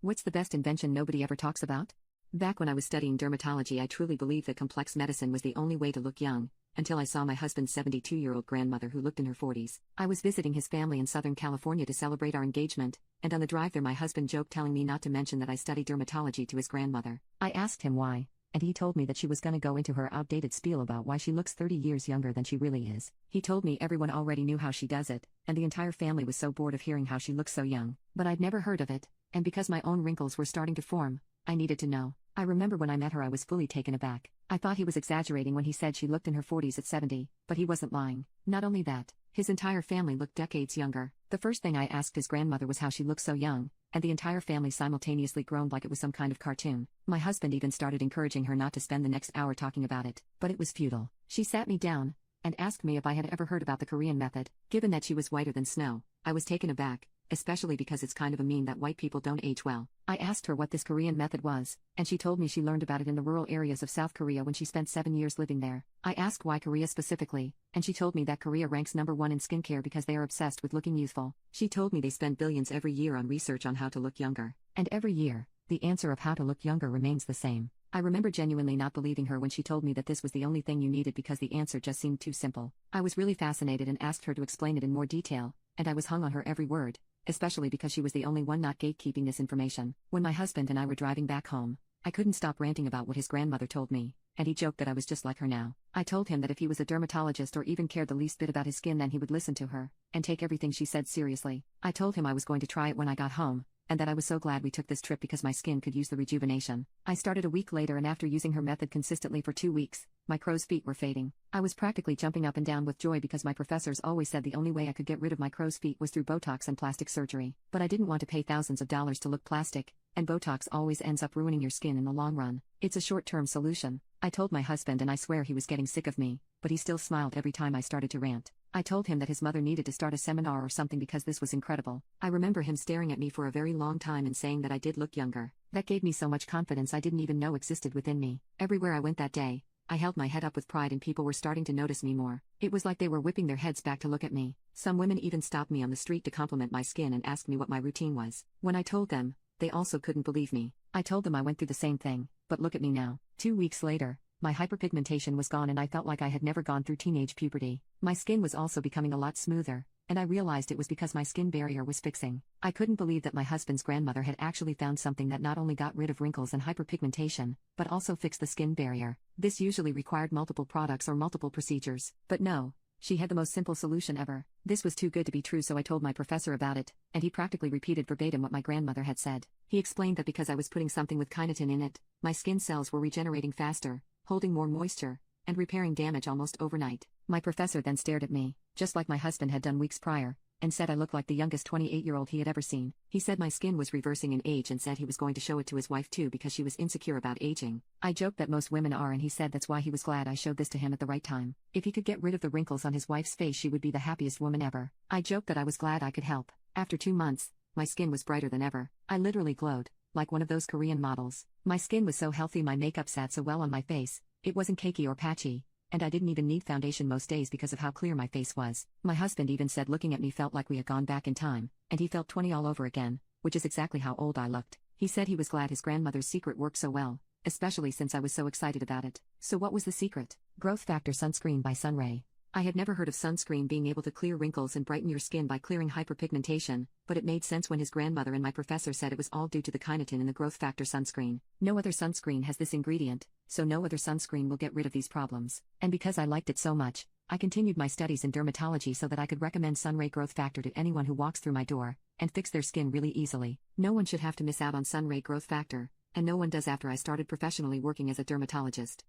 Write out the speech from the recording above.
What's the best invention nobody ever talks about? Back when I was studying dermatology, I truly believed that complex medicine was the only way to look young, until I saw my husband's 72-year-old grandmother who looked in her 40s. I was visiting his family in Southern California to celebrate our engagement, and on the drive there my husband joked telling me not to mention that I study dermatology to his grandmother. I asked him why, and he told me that she was gonna go into her outdated spiel about why she looks 30 years younger than she really is. He told me everyone already knew how she does it, and the entire family was so bored of hearing how she looks so young. But I'd never heard of it, and because my own wrinkles were starting to form, I needed to know. I remember when I met her I was fully taken aback. I thought he was exaggerating when he said she looked in her 40s at 70, but he wasn't lying. Not only that, his entire family looked decades younger. The first thing I asked his grandmother was how she looked so young, and the entire family simultaneously groaned like it was some kind of cartoon. My husband even started encouraging her not to spend the next hour talking about it, but it was futile. She sat me down and asked me if I had ever heard about the Korean method. Given that she was whiter than snow, I was taken aback, especially because it's kind of a meme that white people don't age well. I asked her what this Korean method was, and she told me she learned about it in the rural areas of South Korea when she spent 7 years living there. I asked why Korea specifically, and she told me that Korea ranks #1 in skincare because they are obsessed with looking youthful. She told me they spend billions every year on research on how to look younger. And every year, the answer of how to look younger remains the same. I remember genuinely not believing her when she told me that this was the only thing you needed because the answer just seemed too simple. I was really fascinated and asked her to explain it in more detail, and I was hung on her every word, especially because she was the only one not gatekeeping this information. When my husband and I were driving back home, I couldn't stop ranting about what his grandmother told me, and he joked that I was just like her now. I told him that if he was a dermatologist or even cared the least bit about his skin, then he would listen to her and take everything she said seriously. I told him I was going to try it when I got home, and that I was so glad we took this trip because my skin could use the rejuvenation. I started a week later, and after using her method consistently for 2 weeks, my crow's feet were fading. I was practically jumping up and down with joy because my professors always said the only way I could get rid of my crow's feet was through Botox and plastic surgery. But I didn't want to pay thousands of dollars to look plastic, and Botox always ends up ruining your skin in the long run. It's a short-term solution. I told my husband, and I swear he was getting sick of me, but he still smiled every time I started to rant. I told him that his mother needed to start a seminar or something because this was incredible. I remember him staring at me for a very long time and saying that I did look younger. That gave me so much confidence I didn't even know existed within me. Everywhere I went that day, I held my head up with pride, and people were starting to notice me more. It was like they were whipping their heads back to look at me. Some women even stopped me on the street to compliment my skin and asked me what my routine was. When I told them, they also couldn't believe me. I told them I went through the same thing, but look at me now. 2 weeks later, my hyperpigmentation was gone and I felt like I had never gone through teenage puberty. My skin was also becoming a lot smoother, and I realized it was because my skin barrier was fixing. I couldn't believe that my husband's grandmother had actually found something that not only got rid of wrinkles and hyperpigmentation, but also fixed the skin barrier. This usually required multiple products or multiple procedures. But no, she had the most simple solution ever. This was too good to be true, so I told my professor about it, and he practically repeated verbatim what my grandmother had said. He explained that because I was putting something with kinetin in it, my skin cells were regenerating faster, holding more moisture, and repairing damage almost overnight. My professor then stared at me, just like my husband had done weeks prior, and said I looked like the youngest 28-year-old he had ever seen. He said my skin was reversing in age and said he was going to show it to his wife too because she was insecure about aging. I joked that most women are, and he said that's why he was glad I showed this to him at the right time. If he could get rid of the wrinkles on his wife's face, she would be the happiest woman ever. I joked that I was glad I could help. After 2 months, my skin was brighter than ever. I literally glowed, like one of those Korean models. My skin was so healthy, my makeup sat so well on my face. It wasn't cakey or patchy, and I didn't even need foundation most days because of how clear my face was. My husband even said looking at me felt like we had gone back in time, and he felt 20 all over again, which is exactly how old I looked. He said he was glad his grandmother's secret worked so well, especially since I was so excited about it. So what was the secret? Growth Factor Sunscreen by Sunray. I had never heard of sunscreen being able to clear wrinkles and brighten your skin by clearing hyperpigmentation, but it made sense when his grandmother and my professor said it was all due to the kinetin in the Growth Factor sunscreen. No other sunscreen has this ingredient, so no other sunscreen will get rid of these problems. And because I liked it so much, I continued my studies in dermatology so that I could recommend Sunray Growth Factor to anyone who walks through my door, and fix their skin really easily. No one should have to miss out on Sunray Growth Factor, and no one does after I started professionally working as a dermatologist.